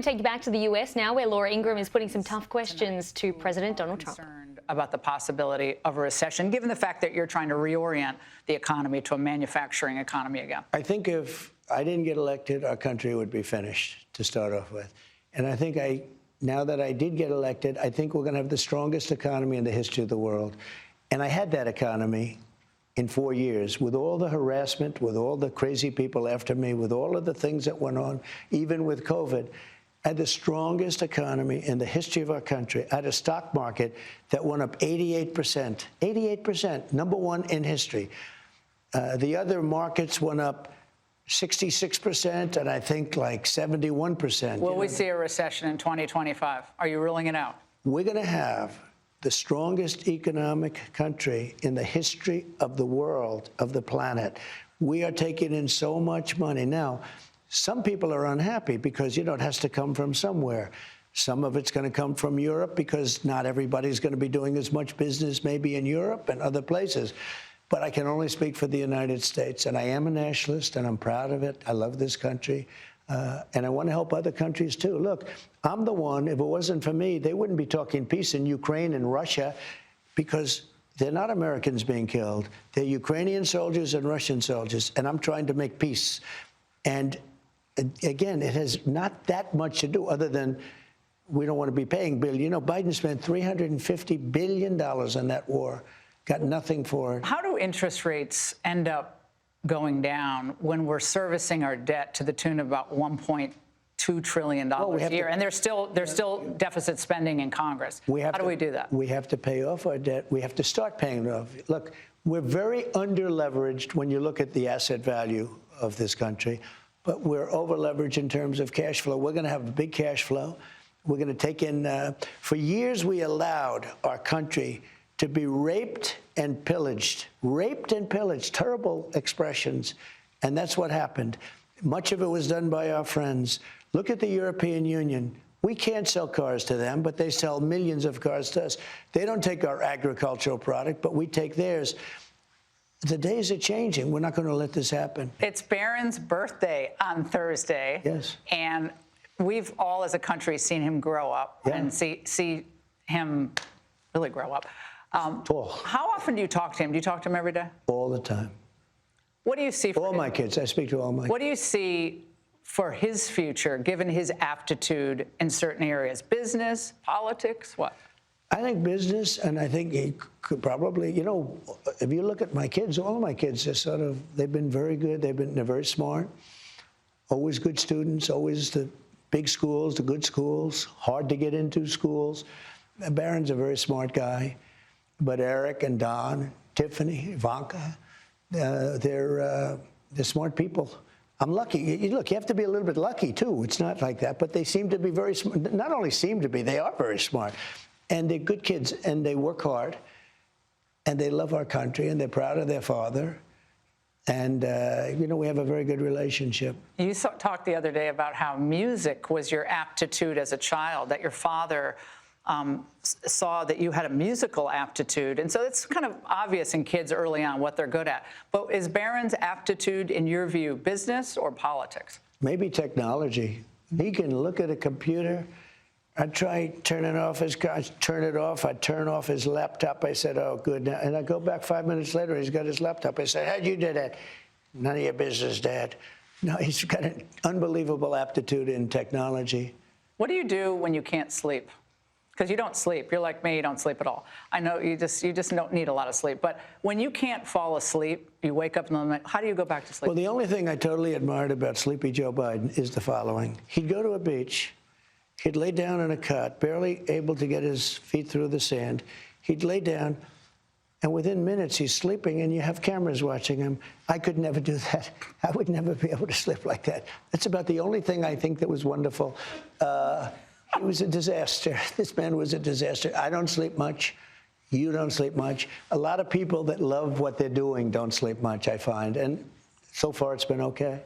Take you back to the US now, where Laura Ingraham is putting some tough questions to President Donald Trump. Concerned about the possibility of a recession, given the fact that you're trying to reorient the economy to a manufacturing economy again? I think if I didn't get elected, our country would be finished to start off with. And I think now that I did get elected, I think we're going to have the strongest economy in the history of the world. And I had that economy in 4 years, with all the harassment, with all the crazy people after me, with all of the things that went on, even with COVID. I had the strongest economy in the history of our country. I had a stock market that went up 88%. 88%, #1 in history. The other markets went up 66%, and I think like 71%. Will we see a recession in 2025? Are you ruling it out? We're going to have the strongest economic country in the history of the world, of the planet. We are taking in so much money. Now, some people are unhappy because, it has to come from somewhere. Some of it's going to come from Europe because not everybody's going to be doing as much business maybe in Europe and other places. But I can only speak for the United States. And I am a nationalist, and I'm proud of it. I love this country. And I want to help other countries, too. Look, I'm the one, if it wasn't for me, they wouldn't be talking peace in Ukraine and Russia, because they're not Americans being killed. They're Ukrainian soldiers and Russian soldiers. And I'm trying to make peace. And again, it has not that much to do other than we don't want to be paying Bill. Biden spent $350 billion on that war, got nothing for it. How do interest rates end up going down when we're servicing our debt to the tune of about $1.2 trillion a year, and there's still deficit spending in Congress? How do we do that? We have to pay off our debt. We have to start paying it off. Look, we're very under-leveraged when you look at the asset value of this country, but we're over-leveraged in terms of cash flow. We're going to have a big cash flow. We're going to take in, for years we allowed our country to be raped and pillaged, terrible expressions. And that's what happened. Much of it was done by our friends. Look at the European Union. We can't sell cars to them, but they sell millions of cars to us. They don't take our agricultural product, but we take theirs. The days are changing. We're not going to let this happen. It's Barron's birthday on Thursday. Yes. And we've all as a country seen him grow up and see him really grow up. How often do you talk to him? Do you talk to him every day? All the time. What do you see for all my kids? I speak to all my kids. What do you see for his future, given his aptitude in certain areas? Business, politics, what? I think business, and I think he could probably, if you look at my kids, all of my kids are they've been very good. They're very smart, always good students, always the big schools, the good schools, hard to get into schools. Barron's a very smart guy. But Eric and Don, Tiffany, Ivanka, they're smart people. I'm lucky. Look, you have to be a little bit lucky, too. It's not like that. But they seem to be very smart. Not only seem to be, they are very smart. And they're good kids, and they work hard, and they love our country, and they're proud of their father. And, we have a very good relationship. You talked the other day about how music was your aptitude as a child, that your father saw that you had a musical aptitude. And so it's kind of obvious in kids early on what they're good at. But is Barron's aptitude, in your view, business or politics? Maybe technology. He can look at a computer. I'd try turning off his car, turn it off. I'd turn off his laptop. I said, oh, good. And I go back 5 minutes later, he's got his laptop. I said, how'd you do that? None of your business, Dad. No, he's got an unbelievable aptitude in technology. What do you do when you can't sleep? Because you don't sleep. You're like me, you don't sleep at all. I know you just don't need a lot of sleep. But when you can't fall asleep, you wake up in the night, how do you go back to sleep? Well, the only thing I totally admired about Sleepy Joe Biden is the following. He'd go to a beach. He'd lay down in a cot, barely able to get his feet through the sand. He'd lay down, and within minutes, he's sleeping, and you have cameras watching him. I could never do that. I would never be able to sleep like that. That's about the only thing I think that was wonderful. It was a disaster. This man was a disaster. I don't sleep much. You don't sleep much. A lot of people that love what they're doing don't sleep much, I find. And so far, it's been okay.